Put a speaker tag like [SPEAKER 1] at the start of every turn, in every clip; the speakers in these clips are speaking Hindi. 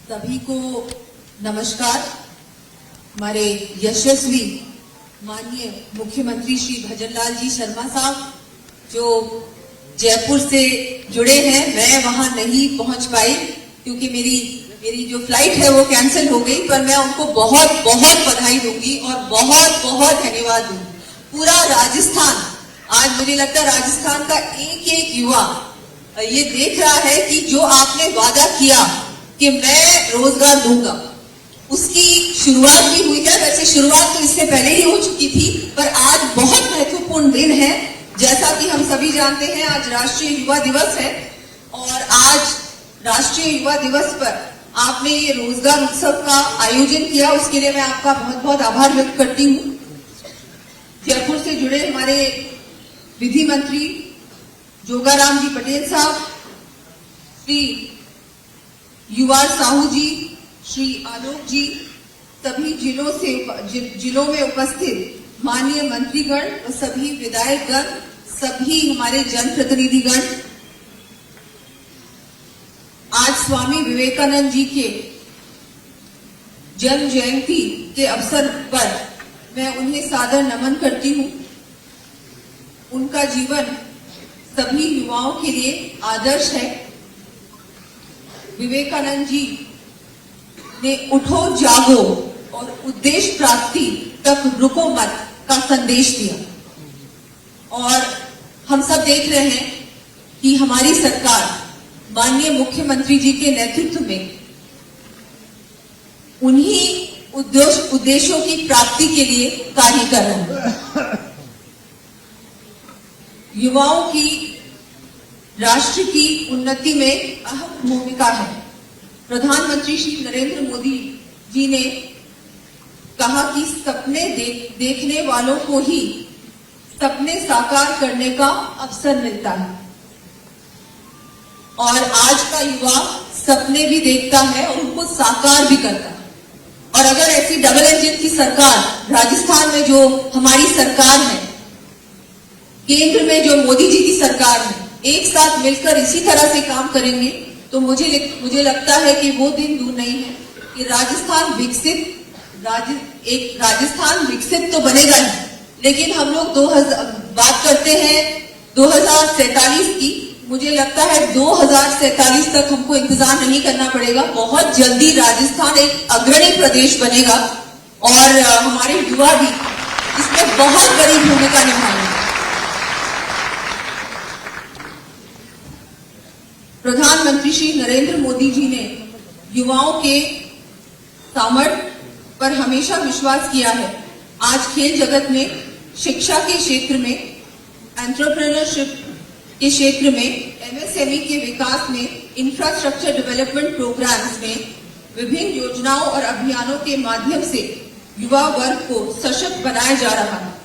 [SPEAKER 1] सभी को नमस्कार। हमारे यशस्वी माननीय मुख्यमंत्री श्री भजनलाल जी शर्मा साहब जो जयपुर से जुड़े हैं, मैं वहां नहीं पहुंच पाई क्योंकि मेरी जो फ्लाइट है वो कैंसिल हो गई, पर मैं उनको बहुत बहुत बधाई दूंगी और बहुत बहुत धन्यवाद दूंगी। पूरा राजस्थान, आज मुझे लगता है राजस्थान का एक एक युवा ये देख रहा है कि जो आपने वादा किया कि मैं रोजगार दूंगा, उसकी शुरुआत भी हुई है। वैसे शुरुआत तो इससे पहले ही हो चुकी थी, पर आज बहुत महत्वपूर्ण दिन है। जैसा कि हम सभी जानते हैं, आज राष्ट्रीय युवा दिवस है और आज राष्ट्रीय युवा दिवस पर आपने ये रोजगार उत्सव का आयोजन किया, उसके लिए मैं आपका बहुत बहुत आभार व्यक्त करती हूँ। जयपुर से जुड़े हमारे विधि मंत्री जोगाराम जी पटेल साहब, श्री युवराज साहू जी, श्री आलोक जी, सभी जिलों में उपस्थित माननीय मंत्रीगण और सभी विधायकगण, सभी हमारे जनप्रतिनिधिगण, आज स्वामी विवेकानंद जी के जन्म जयंती के अवसर पर मैं उन्हें सादर नमन करती हूँ। उनका जीवन सभी युवाओं के लिए आदर्श है। विवेकानंद जी ने उठो जागो और उद्देश्य प्राप्ति तक रुको मत का संदेश दिया और हम सब देख रहे हैं कि हमारी सरकार माननीय मुख्यमंत्री जी के नेतृत्व में उन्हीं उद्देश्यों की प्राप्ति के लिए कार्य कर रहे हैं। युवाओं की राष्ट्र की उन्नति में अहम भूमिका है। प्रधानमंत्री श्री नरेंद्र मोदी जी ने कहा कि सपने देखने वालों को ही सपने साकार करने का अवसर मिलता है और आज का युवा सपने भी देखता है और उनको साकार भी करता है। और अगर ऐसी डबल इंजन की सरकार राजस्थान में जो हमारी सरकार है, केंद्र में जो मोदी जी की सरकार है, एक साथ मिलकर इसी तरह से काम करेंगे तो मुझे लगता है कि वो दिन दूर नहीं है कि राजस्थान विकसित तो बनेगा ही, लेकिन हम लोग बात करते हैं 2047 की। मुझे लगता है 2047 तक हमको इंतजार नहीं करना पड़ेगा। बहुत जल्दी राजस्थान एक अग्रणी प्रदेश बनेगा और हमारे युवा भी इसमें बहुत बड़ी भूमिका निभाएंगे। प्रधानमंत्री श्री नरेंद्र मोदी जी ने युवाओं के सामर्थ्य पर हमेशा विश्वास किया है। आज खेल जगत में, शिक्षा के क्षेत्र में, एंटरप्रेन्योरशिप के क्षेत्र में, एमएसएमई के विकास में, इंफ्रास्ट्रक्चर डेवलपमेंट प्रोग्राम्स में, विभिन्न योजनाओं और अभियानों के माध्यम से युवा वर्ग को सशक्त बनाया जा रहा है।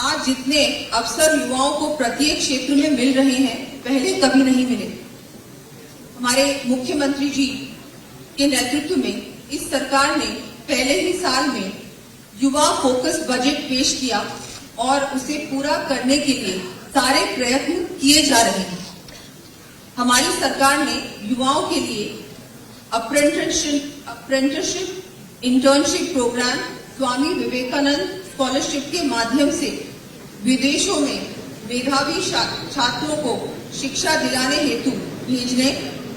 [SPEAKER 1] आज जितने अवसर युवाओं को प्रत्येक क्षेत्र में मिल रहे हैं, पहले कभी नहीं मिले। हमारे मुख्यमंत्री जी के नेतृत्व में इस सरकार ने पहले ही साल में युवा फोकस बजट पेश किया और उसे पूरा करने के लिए सारे प्रयत्न किए जा रहे हैं। हमारी सरकार ने युवाओं के लिए apprenticeship internship programme Swami Vivekananda scholarship के माध्यम से विदेशों में मेधावी छात्रों को शिक्षा दिलाने हेतु भेजने,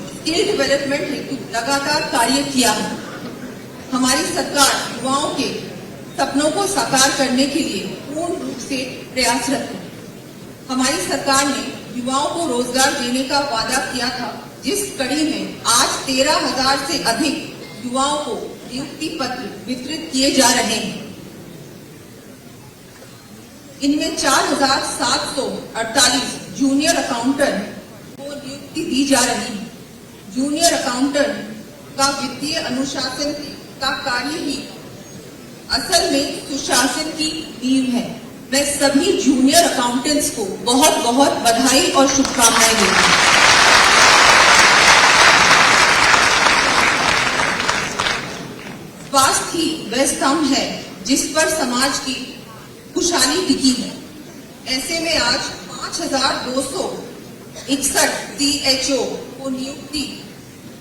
[SPEAKER 1] स्किल डेवलपमेंट हेतु लगातार कार्य किया है। हमारी सरकार युवाओं के सपनों को साकार करने के लिए पूर्ण रूप से प्रयासरत है। हमारी सरकार ने युवाओं को रोजगार देने का वादा किया था, जिस कड़ी में आज 13,000 से अधिक युवाओं को नियुक्ति पत्र वितरित किए जा रहे हैं। इनमें 4,748 जूनियर अकाउंटेंट को नियुक्ति दी जा रही है। जूनियर अकाउंटेंट का वित्तीय अनुशासन का कार्य ही असल में सुशासन की नींव है। मैं सभी जूनियर अकाउंटेंट्स को बहुत बहुत बधाई और शुभकामनाएं देती हूँ। स्वास्थ्य ही वह स्तंभ है जिस पर समाज की खुशहाली टिकी है। ऐसे में आज 5,261 CHO को नियुक्ति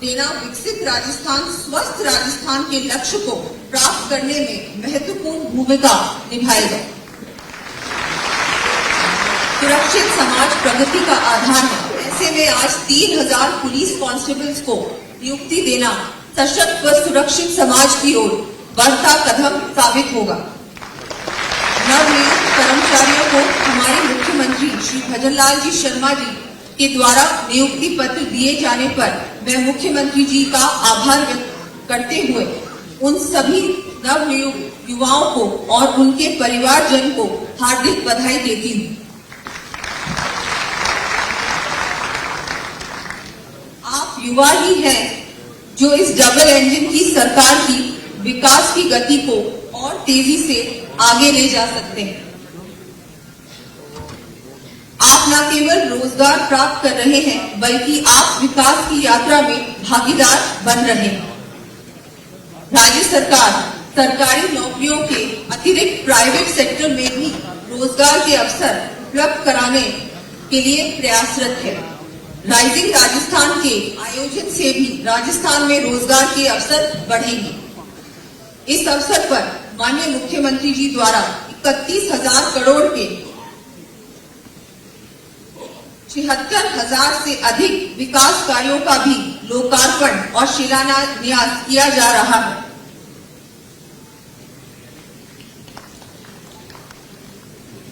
[SPEAKER 1] देना विकसित राजस्थान, स्वस्थ राजस्थान के लक्ष्य को प्राप्त करने में महत्वपूर्ण भूमिका निभाएगा। सुरक्षित समाज प्रगति का आधार है। ऐसे में आज 3000 पुलिस कांस्टेबल्स को नियुक्ति देना सशक्त व सुरक्षित समाज की ओर बढ़ता कदम साबित होगा। नवनियुक्त कर्मचारियों को हमारे मुख्यमंत्री श्री भजनलाल जी शर्मा जी के द्वारा नियुक्ति पत्र दिए जाने पर मैं मुख्यमंत्री जी का आभार व्यक्त करते हुए उन सभी नवनियुक्त युवाओं को और उनके परिवारजन को हार्दिक बधाई देती हूँ। आप युवा ही हैं जो इस डबल इंजन की सरकार की विकास की गति को और तेजी से आगे ले जा सकते हैं। आप न केवल रोजगार प्राप्त कर रहे हैं बल्कि आप विकास की यात्रा में भागीदार बन रहे हैं। राज्य सरकार सरकारी नौकरियों के अतिरिक्त प्राइवेट सेक्टर में भी रोजगार के अवसर उपलब्ध कराने के लिए प्रयासरत है। राइजिंग राजस्थान के आयोजन से भी राजस्थान में रोजगार के अवसर बढ़ेंगे। इस अवसर पर माननीय मुख्यमंत्री जी द्वारा 31,000 करोड़ के 76,000 से अधिक विकास कार्यों का भी लोकार्पण और शिलान्यास किया जा रहा है।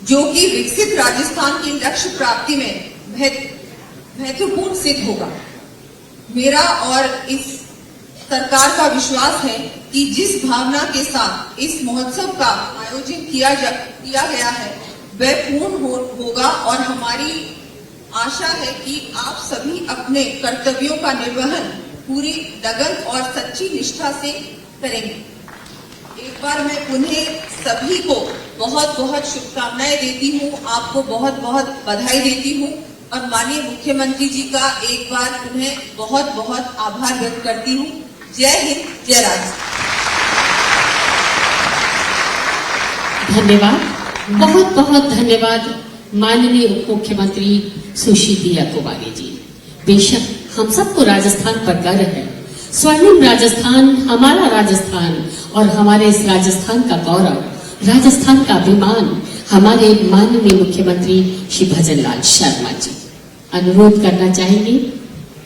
[SPEAKER 1] जो कि विकसित राजस्थान के लक्ष्य प्राप्ति में महत्वपूर्ण सिद्ध होगा। मेरा और इस सरकार का विश्वास है कि जिस भावना के साथ इस महोत्सव का आयोजन किया गया है वह पूर्ण होगा और हमारी आशा है कि आप सभी अपने कर्तव्यों का निर्वहन पूरी लगन और सच्ची निष्ठा से करेंगे। एक बार मैं उन्हें सभी को बहुत बहुत शुभकामनाएं देती हूँ, आपको बहुत बहुत बधाई देती हूँ और माननीय मुख्यमंत्री जी का एक बार उन्हें बहुत बहुत आभार व्यक्त करती हूँ। जय हिंद, जय राजस्थान।
[SPEAKER 2] धन्यवाद, बहुत बहुत धन्यवाद माननीय उप मुख्यमंत्री सुशील कुमारी जी। बेशक हम सबको राजस्थान पर गर्व है। स्वर्णिम राजस्थान हमारा राजस्थान और हमारे इस राजस्थान का गौरव, राजस्थान का अभिमान हमारे माननीय मुख्यमंत्री श्री भजनलाल शर्मा जी। अनुरोध करना चाहेंगे,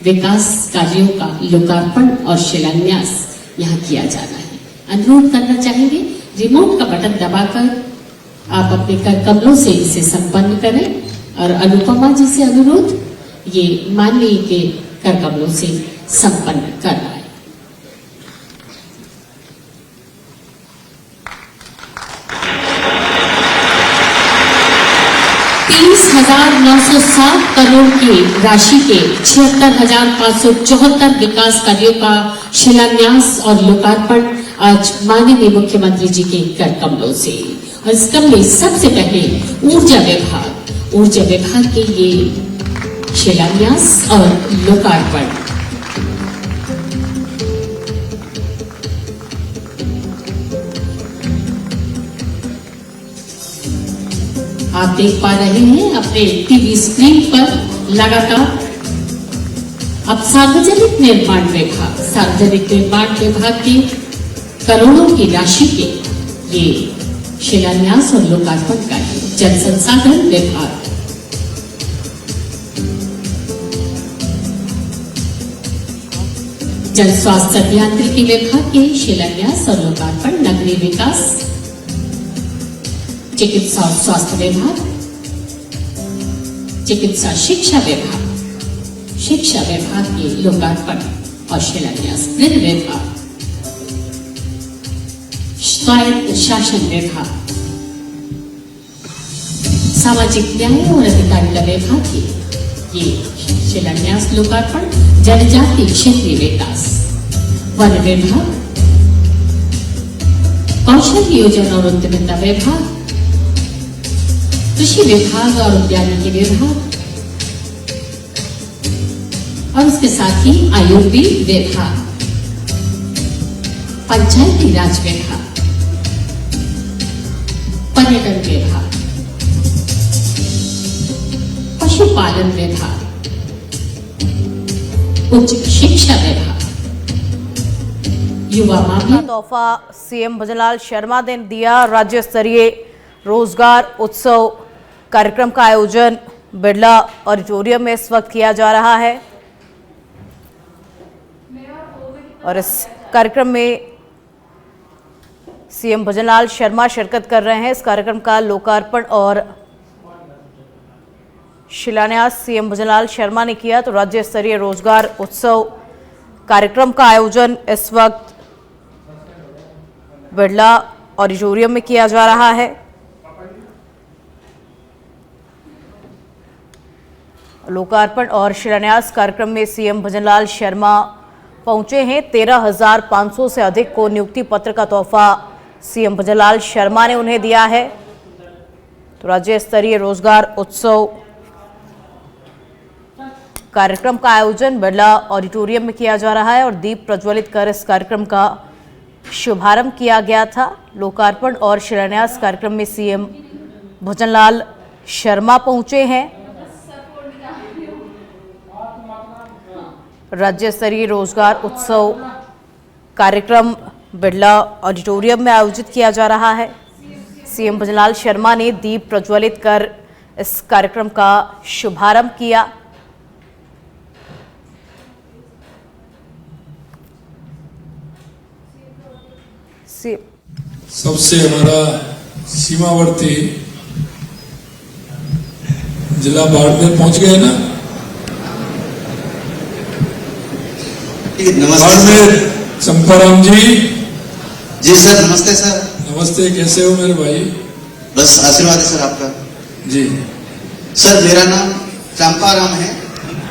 [SPEAKER 2] विकास कार्यों का लोकार्पण और शिलान्यास यहाँ किया जाना है। अनुरोध करना चाहेंगे, रिमोट का बटन दबाकर आप अपने कर कमलों से इसे संपन्न करें और अनुपमा जी से अनुरोध, ये माननीय के कर कमलों से संपन्न करना है। 30,907 करोड़ की राशि के 76,574 विकास कार्यों का शिलान्यास और लोकार्पण आज माननीय मुख्यमंत्री जी के कर कमलों से। और इस क्रम में सबसे पहले ऊर्जा विभाग के ये शिलान्यास और लोकार्पण। आप देख पा रहे हैं अपने टीवी स्क्रीन पर लगातार अब सार्वजनिक निर्माण विभाग के करोड़ों की राशि के ये शिलान्यास और लोकार्पण का जल संसाधन विभाग, जल स्वास्थ्य अभियांत्रिकी विभाग के शिलान्यास और लोकार्पण, नगरीय विकास, चिकित्सा और स्वास्थ्य विभाग, चिकित्सा शिक्षा विभाग के लोकार्पण और शिलान्यास, गृह विभाग, स्वायत्त शासन विभाग, सामाजिक न्याय और अधिकारिता विभाग के ये शिलान्यास लोकार्पण, जनजातीय क्षेत्रीय विकास, वन विभाग, कौशल नियोजन और उद्यमिता विभाग, कृषि विभाग और उद्यानिकी विभाग और उसके साथ ही आयुर्वेद विभाग, पंचायती राज विभाग, पर्यटन विभाग, पशुपालन विभाग, उच्च शिक्षा विभाग, युवा मामले
[SPEAKER 3] तोहफा सीएम भजनलाल शर्मा ने दिया। राज्य स्तरीय रोजगार उत्सव कार्यक्रम का आयोजन बिरला ऑडिटोरियम में इस वक्त किया जा रहा है और इस कार्यक्रम में सीएम भजनलाल शर्मा शिरकत कर रहे हैं। इस कार्यक्रम का लोकार्पण और शिलान्यास सीएम भजनलाल शर्मा ने किया। तो राज्य स्तरीय रोजगार उत्सव कार्यक्रम का आयोजन इस वक्त बिरला ऑडिटोरियम में किया जा रहा है। लोकार्पण और शिलान्यास कार्यक्रम में सीएम भजनलाल शर्मा पहुंचे हैं। 13,500 से अधिक को नियुक्ति पत्र का तोहफा सीएम भजनलाल शर्मा ने उन्हें दिया है। तो राज्य स्तरीय रोजगार उत्सव कार्यक्रम का आयोजन बिरला ऑडिटोरियम में किया जा रहा है और दीप प्रज्वलित कर इस कार्यक्रम का शुभारंभ किया गया था। लोकार्पण और शिलान्यास कार्यक्रम में सीएम भजनलाल शर्मा पहुंचे हैं। राज्य स्तरीय रोजगार उत्सव कार्यक्रम बिरला ऑडिटोरियम में आयोजित किया जा रहा है। सीएम भजनलाल शर्मा ने दीप प्रज्वलित कर इस कार्यक्रम का शुभारंभ किया।
[SPEAKER 4] सबसे हमारा सीमावर्ती जिला बाड़मेर पहुंच गए ना। बाड़मेर चंपाराम जी
[SPEAKER 5] सर नमस्ते सर।
[SPEAKER 4] नमस्ते, कैसे हो मेरे भाई?
[SPEAKER 5] बस आशीर्वाद है सर आपका
[SPEAKER 4] जी।
[SPEAKER 5] सर मेरा नाम चंपाराम है,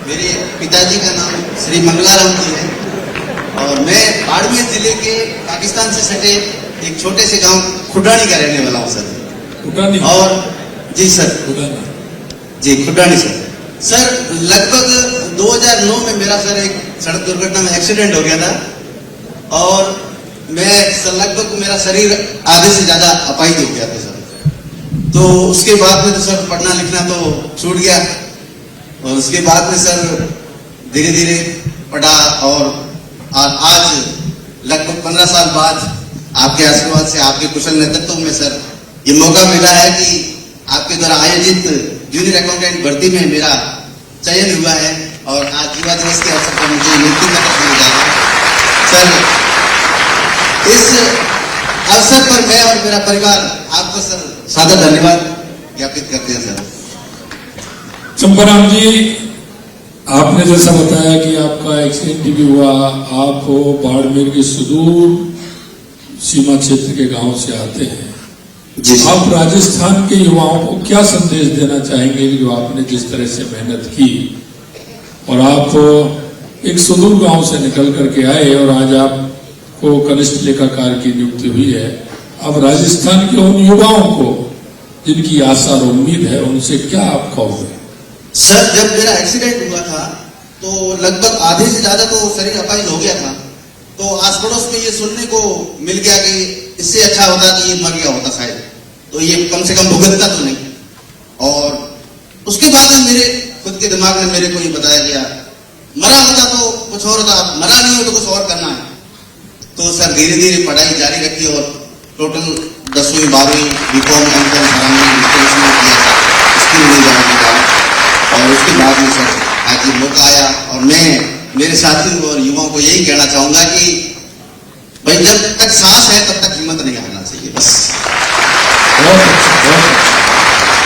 [SPEAKER 5] मेरे पिताजी का नाम श्री मंगलाराम जी है और मैं बाड़मेर जिले के पाकिस्तान से सटे एक छोटे से गांव खुडानी का रहने वाला हूँ सर।
[SPEAKER 4] खुडानी? और
[SPEAKER 5] जी सर खुडानी जी खुडानी सर। सर लगभग 2009 में मेरा सर एक सड़क दुर्घटना में एक्सीडेंट हो गया था और मैं लगभग मेरा शरीर आधे से ज्यादा अपाहिज हो गया था सर। तो उसके बाद में तो सर पढ़ना लिखना तो छूट गया और उसके बाद में सर धीरे धीरे पढ़ा और आज लगभग 15 साल बाद आपके आशीर्वाद से, आपके कुशल नेतृत्व में सर ये मौका मिला है कि आपके द्वारा आयोजित जूनियर अकाउंटेंट भर्ती में मेरा चयन हुआ है और आज युवा दिवस के अवसर पर मुझे नियुक्ति पत्र मिल जाएगा। सर इस अवसर पर मैं और मेरा परिवार आपको सर सादर धन्यवाद ज्ञापित करते हैं सर।
[SPEAKER 4] चंपाराम जी, आपने जैसा बताया कि आपका एक्सीडेंट भी हुआ, आप बाड़मेर के सुदूर सीमा क्षेत्र के गांव से आते हैं। आप राजस्थान के युवाओं को क्या संदेश देना चाहेंगे जो आपने जिस तरह से मेहनत की और आप एक सुदूर गांव से निकल करके आए और आज आपको कनिष्ठ लेखाकार की नियुक्ति हुई है। अब राजस्थान के उन युवाओं को जिनकी आशा और उम्मीद है उनसे क्या आप कहोगे?
[SPEAKER 5] सर जब मेरा एक्सीडेंट हुआ था तो लगभग आधे से ज्यादा तो शरीर अपाहिज हो गया था। तो आस पड़ोस में ये सुनने को मिल गया कि इससे अच्छा होता कि ये मर गया होता शायद, तो ये कम से कम भुगतता तो नहीं। और उसके बाद में मेरे खुद के दिमाग में मेरे को ये बताया गया मरा होता तो कुछ और होता, मरा नहीं हो तो कुछ और करना है। तो सर धीरे धीरे पढ़ाई जारी रखी और टोटल 10वीं 12वीं बीकॉम एमकॉम और उसके बाद में सर आज ये मौका आया और मैं मेरे साथियों और युवाओं को यही कहना चाहूंगा कि भाई जब तक सांस है तब तक हिम्मत नहीं हारना चाहिए। बस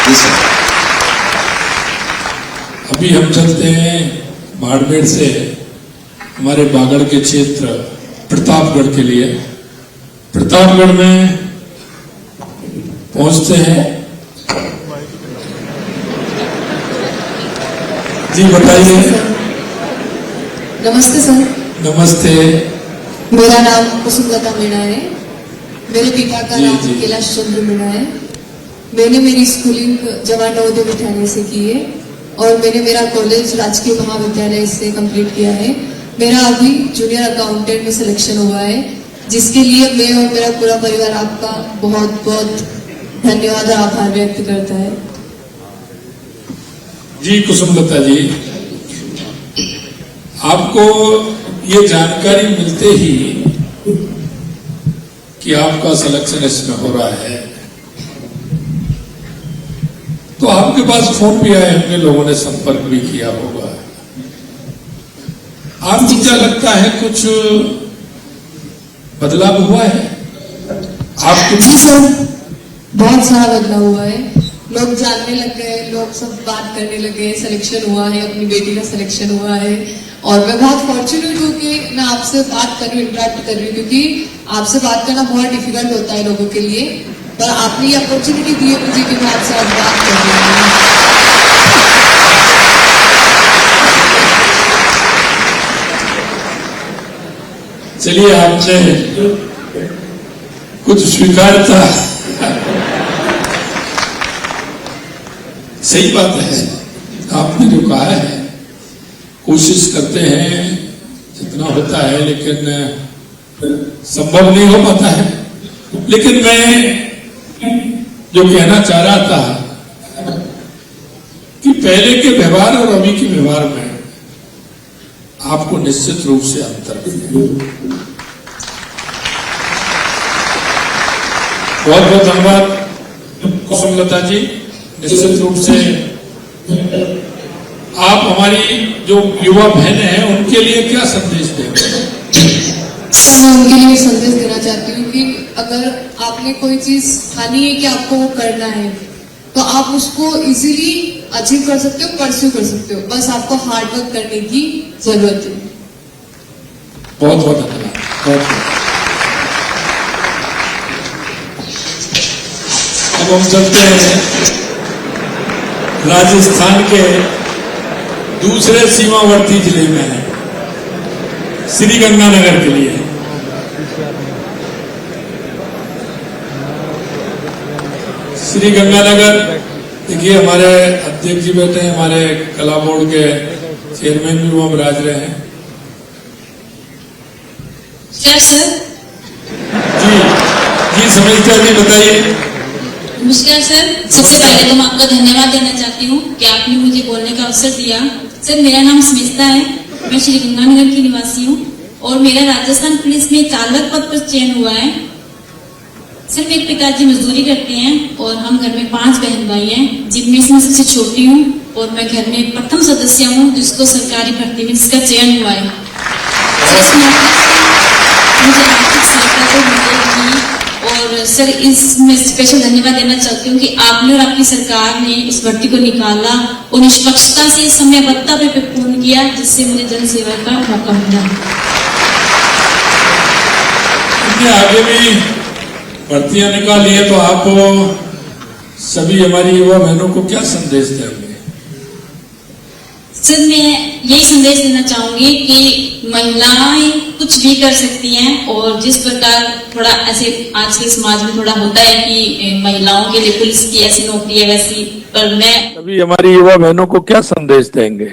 [SPEAKER 5] जी सर।
[SPEAKER 4] अभी हम चलते हैं बाड़मेर से हमारे बागड़ के क्षेत्र प्रतापगढ़ के लिए। प्रतापगढ़ में पहुंचते हैं। जी बताइए।
[SPEAKER 1] नमस्ते सर।
[SPEAKER 4] नमस्ते।
[SPEAKER 1] मेरा नाम कुसुमलता मीणा है। मेरे पिता का नाम कैलाश चंद्र मीणा है। मैंने मेरी स्कूलिंग जवाहर नवोदय विद्यालय से की है और मैंने मेरा कॉलेज राजकीय महाविद्यालय से कंप्लीट किया है। मेरा अभी जूनियर अकाउंटेंट में सिलेक्शन हुआ है, जिसके लिए मैं और मेरा पूरा परिवार आपका बहुत बहुत धन्यवाद और आभार व्यक्त करता है।
[SPEAKER 4] जी कुसुमलता जी, आपको ये जानकारी मिलते ही कि आपका सिलेक्शन इसमें हो रहा है, तो आपके पास फोन भी आए होंगे, लोगों ने संपर्क भी किया होगा। आपको क्या लगता है कुछ बदलाव हुआ है? आपको
[SPEAKER 6] जी सर, बहुत सारा बदलाव हुआ है। लोग जानने लग गए, लोग सब बात करने लगे, सिलेक्शन हुआ है, अपनी बेटी का सिलेक्शन हुआ है। और मैं बहुत फॉर्चुनेट हूँ कि मैं आपसे बात कर रही हूँ, इंटरेक्ट कर रही हूँ, क्योंकि आपसे बात करना बहुत डिफिकल्ट होता है लोगों के लिए। पर आपने ये अपॉर्चुनिटी दी है मुझे कि मैं आपसे आज बात कर रही हूँ।
[SPEAKER 4] चलिए, आपने कुछ स्वीकारता, सही बात है। आपने जो कहा है, कोशिश करते हैं जितना होता है, लेकिन संभव नहीं हो पाता है। लेकिन मैं जो कहना चाह रहा था कि पहले के व्यवहार और अभी के व्यवहार में आपको निश्चित रूप से अंतर है। बहुत बहुत धन्यवाद कुसुमलता जी। निश्चित रूप से आप हमारी जो युवा बहनें हैं उनके लिए क्या संदेश देंगे?
[SPEAKER 6] सर, मैं उनके लिए संदेश देना चाहती हूँ कि अगर आपने कोई चीज ठानी है कि आपको वो करना है, तो आप उसको इजीली अचीव कर सकते हो, परस्यू कर सकते हो। बस आपको हार्ड वर्क करने की जरूरत है।
[SPEAKER 4] बहुत बहुत धन्यवाद। बहुत अब हम चलते हैं राजस्थान के दूसरे सीमावर्ती जिले में श्री गंगानगर के लिए। श्री गंगानगर, देखिए हमारे अध्यक्ष जी बैठे हैं, हमारे कला बोर्ड के चेयरमैन भी वो विराज रहे हैं।
[SPEAKER 7] क्या सर?
[SPEAKER 4] जी समीक्षा जी बताइए।
[SPEAKER 7] नमस्कार सर, सबसे पहले तो मैं आपका धन्यवाद देना चाहती हूँ कि आपने मुझे बोलने का अवसर दिया। सर, मेरा नाम स्मिता है, मैं श्री गंगानगर की निवासी हूँ और मेरा राजस्थान पुलिस में चालक पद पर चयन हुआ है। सर, मेरे पिताजी मजदूरी करते हैं और हम घर में 5 बहन भाई हैं, जिनमें से मैं सबसे छोटी हूँ और मैं घर में प्रथम सदस्य हूँ जिसको सरकारी भर्ती में जिसका चयन हुआ है। मुझे आर्थिक सहायता तो मिलेगी और सर इसमें स्पेशल धन्यवाद देना चाहती हूँ कि आपने और आपकी सरकार ने इस भर्ती को निकाला और निष्पक्षता से समयबद्धता पे पूर्ण किया, जिससे मुझे जन सेवा का मौका मिला।
[SPEAKER 4] आगे भी भर्तियां निकाली है, तो आप सभी हमारी युवा बहनों को क्या संदेश देंगे?
[SPEAKER 7] सर, मैं यही संदेश देना चाहूंगी कि महिलाएं कुछ भी कर सकती हैं और जिस प्रकार थोड़ा ऐसे आज के समाज में थोड़ा होता है कि महिलाओं के लिए पुलिस की ऐसी नौकरी है वैसी, पर मैं
[SPEAKER 4] सभी हमारी युवा बहनों को क्या संदेश देंगे?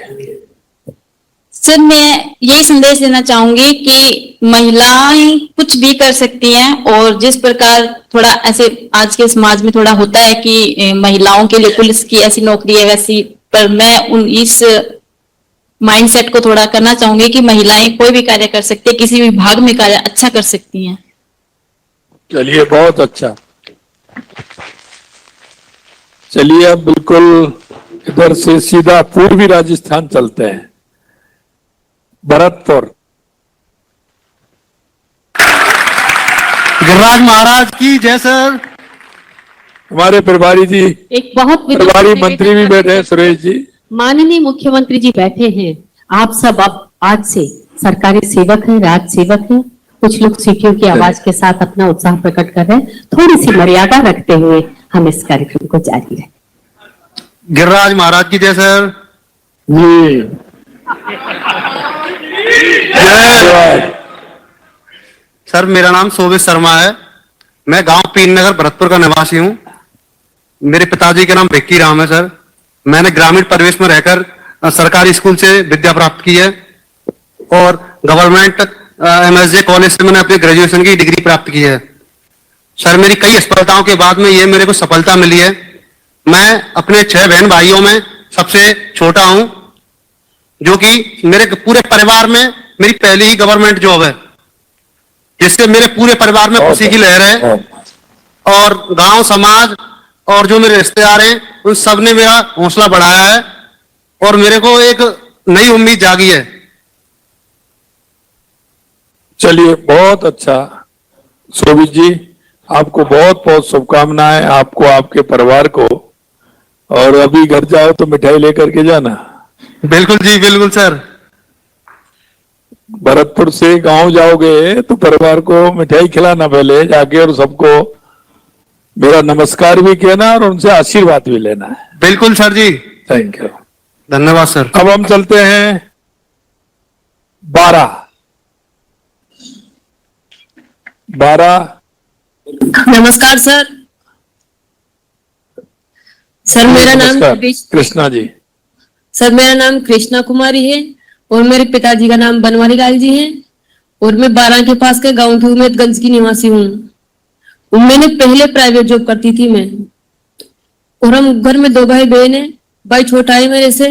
[SPEAKER 7] सर, मैं यही संदेश देना चाहूंगी कि महिलाएं कुछ भी कर सकती हैं और जिस प्रकार थोड़ा ऐसे आज के समाज में थोड़ा होता है कि महिलाओं के लिए पुलिस की ऐसी नौकरी है वैसी, पर मैं इस माइंडसेट को थोड़ा करना चाहूंगी कि महिलाएं कोई भी कार्य कर सकती है, किसी भी विभाग में कार्य अच्छा कर सकती हैं।
[SPEAKER 4] चलिए, बहुत अच्छा। चलिए, अब बिल्कुल इधर से सीधा पूर्वी राजस्थान चलते हैं, भरतपुर।
[SPEAKER 8] गिरिराज महाराज की जय सर।
[SPEAKER 4] हमारे प्रभारी जी,
[SPEAKER 2] एक बहुत
[SPEAKER 4] प्रभारी मंत्री भी बैठे हैं, सुरेश जी।
[SPEAKER 2] माननीय मुख्यमंत्री जी बैठे हैं। आप सब अब आज से सरकारी सेवक हैं, राज सेवक हैं। कुछ लोग सीटियों की आवाज के साथ अपना उत्साह प्रकट कर रहे हैं। थोड़ी सी मर्यादा रखते हुए हम इस कार्यक्रम को जारी रखें।
[SPEAKER 8] गिरिराज महाराज की जय सर। सर, मेरा नाम शोभित शर्मा है। मैं गांव पीननगर भरतपुर का निवासी हूं। मेरे पिताजी का नाम भिक्की राम है। सर, मैंने ग्रामीण परिवेश में रहकर सरकारी स्कूल से विद्या प्राप्त की है और गवर्नमेंट MSJ कॉलेज से मैंने अपनी ग्रेजुएशन की डिग्री प्राप्त की है। सर, मेरी कई असफलताओं के बाद में ये मेरे को सफलता मिली है। मैं अपने 6 बहन भाइयों में सबसे छोटा हूं जो कि मेरे पूरे परिवार में मेरी पहली ही गवर्नमेंट जॉब है, जिससे मेरे पूरे परिवार में खुशी की लहर है। और गांव समाज और जो मेरे रिश्तेदार हैं उन सब ने मेरा हौसला बढ़ाया है और मेरे को एक नई उम्मीद जागी है।
[SPEAKER 4] चलिए, बहुत अच्छा शोभित जी, आपको बहुत बहुत शुभकामनाएं, आपको, आपके परिवार को। और अभी घर जाओ तो मिठाई लेकर के जाना।
[SPEAKER 8] बिल्कुल जी, बिल्कुल सर।
[SPEAKER 4] भरतपुर से गांव जाओगे तो परिवार को मिठाई खिलाना पहले जाके, और सबको मेरा नमस्कार भी कहना और उनसे आशीर्वाद भी लेना है।
[SPEAKER 8] बिल्कुल सर जी,
[SPEAKER 4] थैंक यू,
[SPEAKER 8] धन्यवाद सर।
[SPEAKER 4] अब हम चलते हैं 12।
[SPEAKER 9] नमस्कार सर। सर मेरा नाम
[SPEAKER 4] कृष्णा जी।
[SPEAKER 9] सर मेरा नाम कृष्णा कुमारी है और मेरे पिताजी का नाम बनवारी लाल जी है और मैं 12 के पास के गांव की उम्मेदगंज की निवासी हूँ। मैंने पहले प्राइवेट जॉब करती थी मैं, और हम घर में 2 भाई बहन है। भाई छोटा है मेरे से,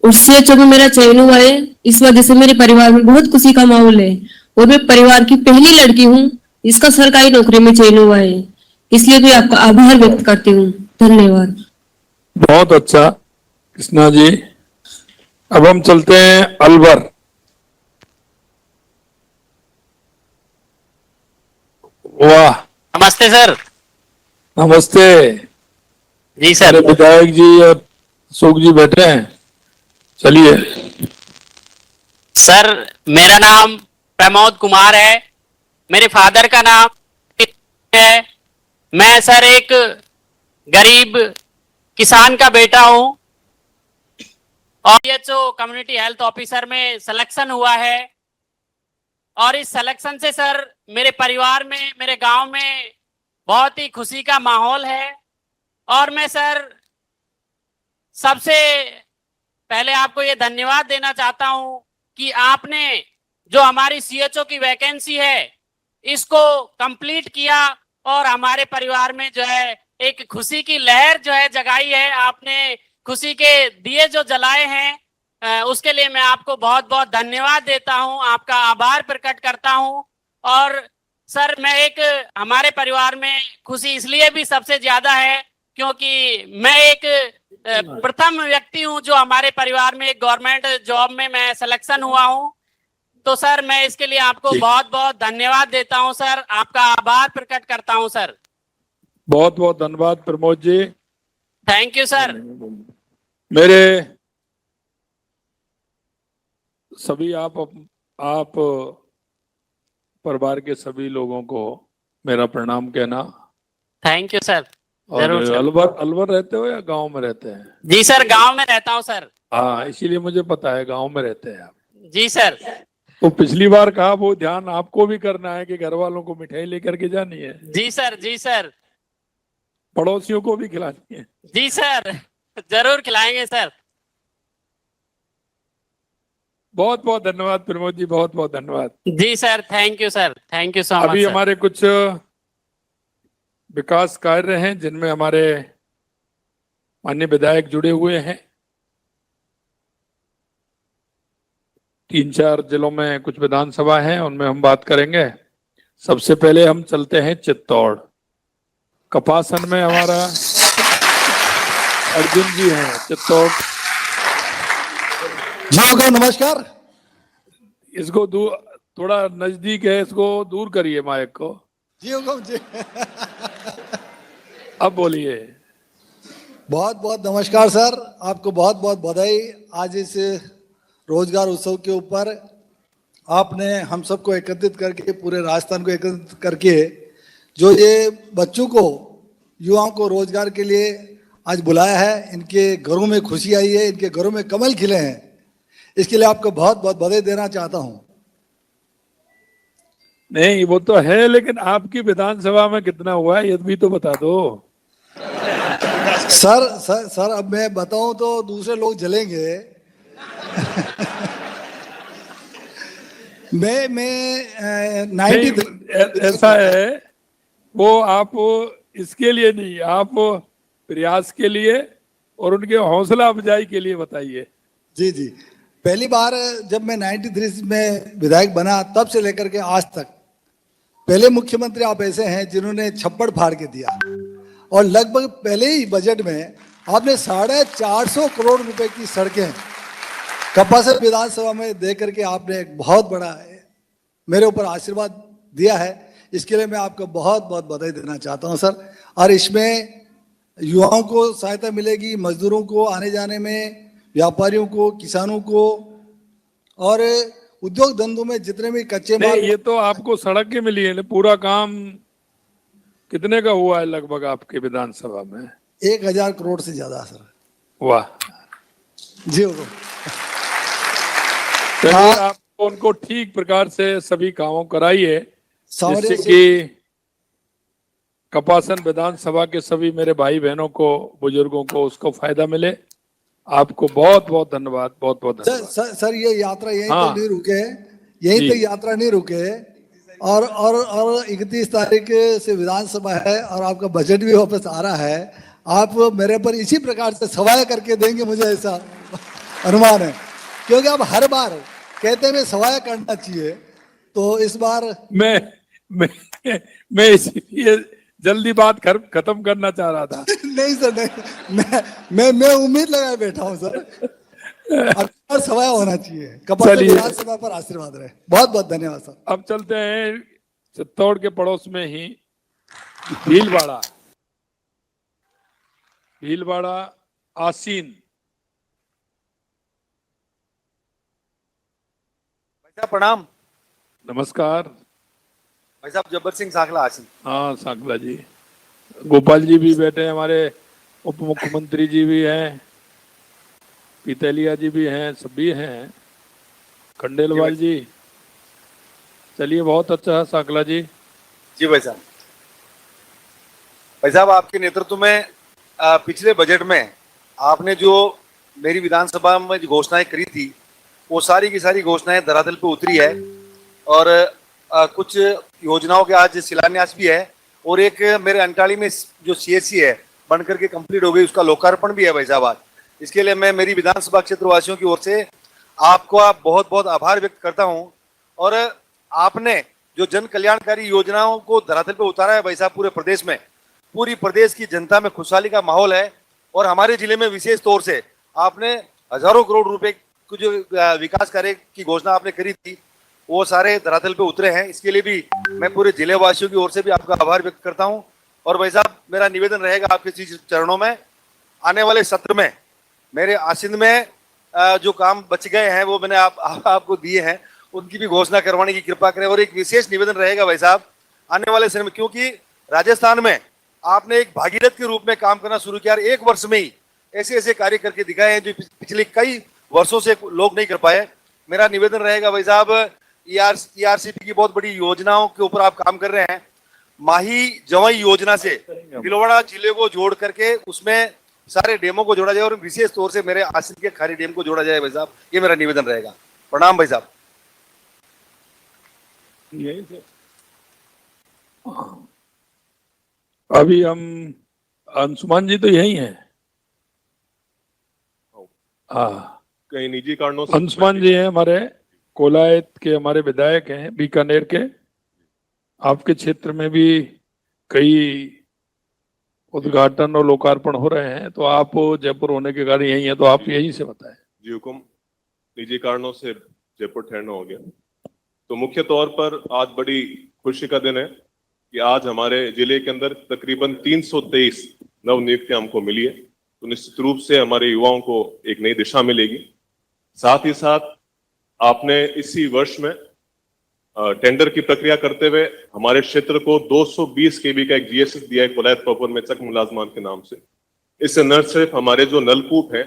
[SPEAKER 9] उससे जब मेरा चयन हुआ है, इस वजह से मेरे परिवार में बहुत खुशी का माहौल है और मैं परिवार की पहली लड़की हूँ जिसका सरकारी नौकरी में चयन हुआ है, इसलिए मैं आपका आभार व्यक्त करती हूँ। धन्यवाद।
[SPEAKER 4] बहुत अच्छा कृष्णा जी। अब हम चलते हैं अलवर। वाह,
[SPEAKER 10] नमस्ते सर।
[SPEAKER 4] नमस्ते
[SPEAKER 10] जी सर।
[SPEAKER 4] मेरे विधायक जी और अशोक जी बैठे हैं, चलिए।
[SPEAKER 10] सर मेरा नाम प्रमोद कुमार है, मेरे फादर का नाम है। मैं सर एक गरीब किसान का बेटा हूं और CHO कम्युनिटी हेल्थ ऑफिसर में सिलेक्शन हुआ है। और इस सिलेक्शन से सर मेरे परिवार में, मेरे गांव में बहुत ही खुशी का माहौल है। और मैं सर सबसे पहले आपको ये धन्यवाद देना चाहता हूं कि आपने जो हमारी CHO की वैकेंसी है इसको कंप्लीट किया और हमारे परिवार में जो है एक खुशी की लहर जो है जगाई है। आपने खुशी के दिए जो जलाए हैं उसके लिए मैं आपको बहुत बहुत धन्यवाद देता हूं, आपका आभार प्रकट करता हूं। और सर मैं एक, हमारे परिवार में खुशी इसलिए भी सबसे ज्यादा है क्योंकि मैं एक प्रथम व्यक्ति हूं जो हमारे परिवार में एक गवर्नमेंट जॉब में मैं सिलेक्शन हुआ हूं। तो सर मैं इसके लिए आपको बहुत बहुत धन्यवाद देता हूं सर, आपका आभार प्रकट करता हूं सर।
[SPEAKER 4] बहुत बहुत धन्यवाद Pramod ji.
[SPEAKER 10] Thank you sir.
[SPEAKER 4] मेरे सभी आप परिवार के सभी लोगों को मेरा प्रणाम कहना।
[SPEAKER 10] Thank you sir.
[SPEAKER 4] और
[SPEAKER 10] जरूर सर।
[SPEAKER 4] अलवर रहते हो या गांव में रहते हैं?
[SPEAKER 10] जी सर, गांव में रहता हूं सर।
[SPEAKER 4] हाँ, इसीलिए मुझे पता है गांव में रहते हैं आप।
[SPEAKER 10] जी सर।
[SPEAKER 4] तो पिछली बार कहा वो ध्यान आपको भी करना है कि घर वालों को मिठाई लेकर के जानी है।
[SPEAKER 10] जी सर। जी सर।
[SPEAKER 4] पड़ोसियों को भी खिलानी है।
[SPEAKER 10] जी सर, जरूर खिलाएंगे सर।
[SPEAKER 4] बहुत बहुत धन्यवाद प्रमोद जी, बहुत बहुत धन्यवाद।
[SPEAKER 10] जी sir, thank you sir, thank you so much.
[SPEAKER 4] अभी हमारे कुछ विकास कार्य हैं जिनमें हमारे माननीय विधायक जुड़े हुए हैं। 3-4 जिलों में कुछ विधानसभा हैं, उनमें हम बात करेंगे। सबसे पहले हम चलते हैं चित्तौड़। कपासन में हमारा अर्जुन जी हैं चित्तौड़।
[SPEAKER 11] जी नमस्कार।
[SPEAKER 4] इसको दूर, थोड़ा नजदीक है, इसको दूर करिए माइक को।
[SPEAKER 11] जी हुकुम जी।
[SPEAKER 4] अब बोलिए।
[SPEAKER 11] बहुत बहुत नमस्कार सर, आपको बहुत बहुत बधाई। आज इस रोजगार उत्सव के ऊपर आपने हम सबको एकत्रित करके, पूरे राजस्थान को एकत्रित करके जो ये बच्चों को, युवाओं को रोजगार के लिए आज बुलाया है, इनके घरों में खुशी आई है, इनके घरों में कमल खिले हैं, इसके लिए आपको बहुत बहुत बधाई देना चाहता हूं।
[SPEAKER 4] नहीं वो तो है, लेकिन आपकी विधानसभा में कितना हुआ है ये भी तो बता दो।
[SPEAKER 11] सर अब मैं बताऊं तो दूसरे लोग जलेंगे। मैं 90
[SPEAKER 4] ऐसा है, वो आप इसके लिए नहीं, आप प्रयास के लिए और उनके हौसला अफजाई के लिए बताइए।
[SPEAKER 11] जी जी, पहली बार जब मैं 93 में विधायक बना तब से लेकर के आज तक पहले मुख्यमंत्री आप ऐसे हैं जिन्होंने छप्पड़ फाड़ के दिया, और लगभग पहले ही बजट में आपने 450 करोड़ रुपए की सड़कें कपासी विधानसभा में दे करके आपने एक बहुत बड़ा मेरे ऊपर आशीर्वाद दिया है। इसके लिए मैं आपको बहुत बहुत बधाई देना चाहता हूं सर। और इसमें युवाओं को सहायता मिलेगी, मजदूरों को आने जाने में, व्यापारियों को, किसानों को, और उद्योग धंधों में जितने भी कच्चे माल।
[SPEAKER 4] ये तो आपको सड़क की मिली है, पूरा काम कितने का हुआ है लगभग आपके विधानसभा में?
[SPEAKER 11] 1000 करोड़ से ज्यादा सर।
[SPEAKER 4] वाह
[SPEAKER 11] जी
[SPEAKER 4] आप उनको ठीक प्रकार से सभी कामों कराइए, जिससे कि कपासन विधानसभा के सभी मेरे भाई बहनों को, बुजुर्गों को उसको फायदा मिले। आपको बहुत बहुत धन्यवाद, बहुत बहुत धन्यवाद।
[SPEAKER 11] सर ये यात्रा यहीं तो नहीं रुके, यहीं तक यात्रा नहीं रुके, और 31 तारीख से विधानसभा है और आपका बजट भी वापस आ रहा है। आप मेरे पर इसी प्रकार से सवाल करके देंगे, मुझे ऐसा अनुमान है, क्योंकि आप हर बार कहते हैं सवाल करना चाहिए, तो इस बार
[SPEAKER 4] मैं इसलिए जल्दी बात खत्म करना चाह रहा था।
[SPEAKER 11] नहीं सर, नहीं, मैं उम्मीद लगाए बैठा हूं सर, और सवाल होना चाहिए। कपासी विधानसभा पर आशीर्वाद रहे। बहुत बहुत धन्यवाद सर।
[SPEAKER 4] अब चलते हैं चित्तौड़ के पड़ोस में ही भीलवाड़ा आसीन।
[SPEAKER 12] प्रणाम।
[SPEAKER 4] नमस्कार
[SPEAKER 12] भाई साहब, जब्बर सिंह साकला आसीन।
[SPEAKER 4] हाँ साकला जी, गोपाल जी भी बैठे हैं, हमारे उप मुख्यमंत्री जी भी हैं, पीतेलिया जी भी हैं, सभी हैं, खंडेलवाल जी। चलिए बहुत अच्छा है साकला जी।
[SPEAKER 12] जी भाई साहब। भाई साहब, आपके नेतृत्व में पिछले बजट में आपने जो मेरी विधानसभा में जो घोषणाएं करी थी, वो सारी की सारी घोषणाएं धरातल पे उतरी है, और कुछ योजनाओं के आज शिलान्यास भी है, और एक मेरे अंटाली में जो CSC है बन करके कंप्लीट हो गई, उसका लोकार्पण भी है भाई साहब आज। इसके लिए मैं मेरी विधानसभा क्षेत्र वासियों की ओर से आपको बहुत बहुत आभार व्यक्त करता हूं। और आपने जो जन कल्याणकारी योजनाओं को धरातल पे उतारा है भाई साहब, पूरे प्रदेश में, पूरी प्रदेश की जनता में खुशहाली का माहौल है, और हमारे जिले में विशेष तौर से आपने हजारों करोड़ रुपए की जो विकास कार्य की घोषणा आपने करी थी, वो सारे धरातल पे उतरे हैं। इसके लिए भी मैं पूरे जिले वासियों की ओर से भी आपका आभार व्यक्त करता हूं। और भाई साहब, मेरा निवेदन रहेगा आपके चरणों में, आने वाले सत्र में मेरे आसीन में जो काम बच गए हैं वो मैंने आपको दिए हैं, उनकी भी घोषणा करवाने की कृपा करें। और एक विशेष निवेदन रहेगा भाई साहब, आने वाले समय में, क्योंकि राजस्थान में आपने एक भागीरथ के रूप में काम करना शुरू किया, 1 वर्ष में ही ऐसे ऐसे कार्य करके दिखाए हैं जो पिछले कई वर्षों से लोग नहीं कर पाए। मेरा निवेदन रहेगा भाई साहब, ERCP की बहुत बड़ी योजनाओं के ऊपर आप काम कर रहे हैं। माही जवाई योजना से भीलवाड़ा जिले को जोड़ करके उसमें सारे डेमों को जोड़ा जाए, और विशेष तौर से मेरे आसिन के खारी डेम को जोड़ा जाए भाई साहब, ये मेरा निवेदन रहेगा। प्रणाम भाई साहब।
[SPEAKER 4] अभी हम अंशुमान जी तो यही हैं। हाँ,
[SPEAKER 13] कई निजी कारणों से
[SPEAKER 4] अंशुमान जी हैं, हमारे कोलायत के हमारे विधायक हैं, बीकानेर के। आपके क्षेत्र में भी कई उद्घाटन और लोकार्पण हो रहे हैं, तो आप जयपुर होने के कारण यही है, तो आप यहीं से बताएं।
[SPEAKER 13] जी हुकुम, निजी कारणों से जयपुर ठहरना हो गया। तो मुख्य तौर पर आज बड़ी खुशी का दिन है कि आज हमारे जिले के अंदर तकरीबन 323 नव नियुक्तियां हमको मिली है। तो निश्चित रूप से हमारे युवाओं को एक नई दिशा मिलेगी। साथ ही साथ आपने इसी वर्ष में टेंडर की प्रक्रिया करते हुए हमारे क्षेत्र को 220 kV का एक GSS दिया है कोलायत प्रॉपर में चक मुलाजमान के नाम से। इससे न सिर्फ हमारे जो नलकूप है,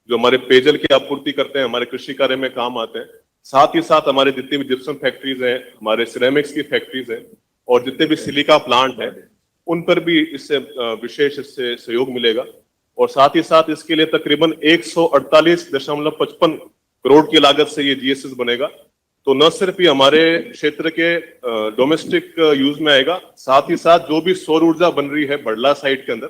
[SPEAKER 13] जो हमारे पेयजल की आपूर्ति करते हैं, हमारे कृषि कार्य में काम आते हैं, साथ ही साथ हमारे जितनी भी जिप्सम फैक्ट्रीज हैं, हमारे सिरेमिक्स की फैक्ट्रीज हैं, और जितने भी सिलिका प्लांट है, उन पर भी इससे विशेष इससे सहयोग मिलेगा। और साथ ही साथ इसके लिए तकरीबन 148.55 करोड़ की लागत से ये GSS बनेगा। तो न सिर्फ ये हमारे क्षेत्र के डोमेस्टिक यूज में आएगा, साथ ही साथ जो भी सौर ऊर्जा बन रही है बड़ला साइट के अंदर,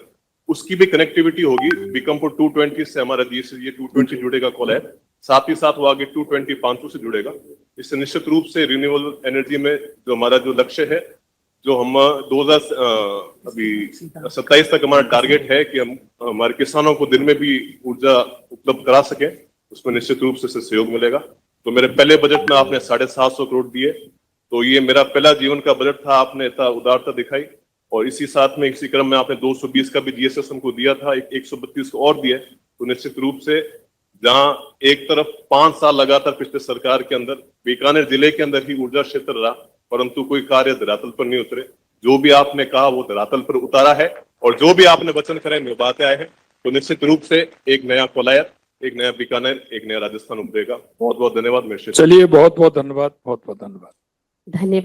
[SPEAKER 13] उसकी भी कनेक्टिविटी होगी। बीकमपुर 220 से हमारा GSS ये 220 जुड़ेगा कोलायत। साथ ही साथ वो आगे 220 500 से जुड़ेगा। इससे निश्चित रूप से रिन्यूएबल एनर्जी में जो हमारा जो लक्ष्य है, जो हम 2027 तक हमारा टारगेट है कि हम हमारे किसानों को दिन में भी ऊर्जा उपलब्ध करा सके, उसमें निश्चित रूप से सहयोग मिलेगा। तो मेरे पहले बजट में आपने 750 करोड़ दिए, तो ये मेरा पहला जीवन का बजट था, आपने इतना उदारता दिखाई। और इसी साथ में इसी क्रम में आपने 220 का भी जीएसएस हमको दिया था, 132 को और दिया। तो निश्चित रूप से जहां एक तरफ 5 साल लगातार पिछले सरकार के अंदर बीकानेर जिले के अंदर ही ऊर्जा क्षेत्र रहा, परंतु कोई कार्य धरातल पर नहीं उतरे। जो भी आपने कहा वो धरातल पर उतारा है, और जो भी आपने वचन करे निभाते आए हैं। तो निश्चित रूप से एक नया कोलायर, एक नया बीकानेर, एक नया राजस्थान उभरेगा। बहुत बहुत धन्यवाद।
[SPEAKER 4] चलिए, बहुत बहुत धन्यवाद, बहुत बहुत धन्यवाद।
[SPEAKER 2] धन्यवाद।